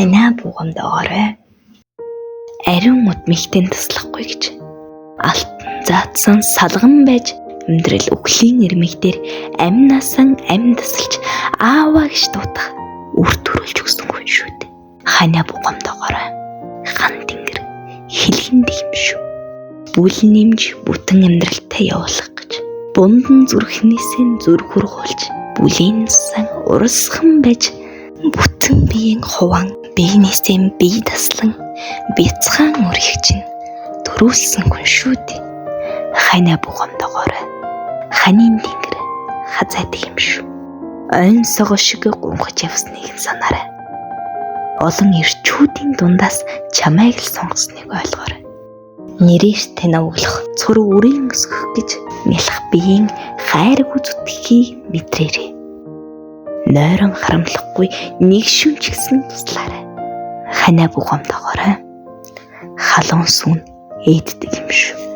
ханаа буугамдаагаарай. Ариун удмигтэн таслахгүй гэж алтан заатсан салган байж амьдрал үхлийн ирмэгдэр амнаасан амь тасалж ааваа гэж дуудах үр төрүүлж өгсөн хүн шүү дээ. Ханаа буугамдаагаарай. Хан тэнгэр хэлхэн дэм шүү. Бүл нэмж бүтэн амьдралтай явуулах гэж бундан зүрхнээсээ зүрх хургуулж бүлийн сан урсхан байж бүтэн биеийн хуван биенээсээ бие таслан бяцхан өргөгчин төрүүлсэн хүн шүү дээ. Ханаа буугамдаагаарай. Ханийн тэнгэр хазайдаг юм шүү. Ойн сого шиг гунхаж явсныг санаарай. Олон ирчүүдийн дундаас чамайг л сонгосныг ойлгоорой. Нэрээр тань өглөх цур үрийн өсгөх гэж мэлх биеийн хайргүй зүтгэхийг мэдрээрэй. Нойрон харамлахгүй нэг шүнч гэсэн туслаарай. Ханаа буугамдаагаарай. Халуун сүн ээддэг юм шүү.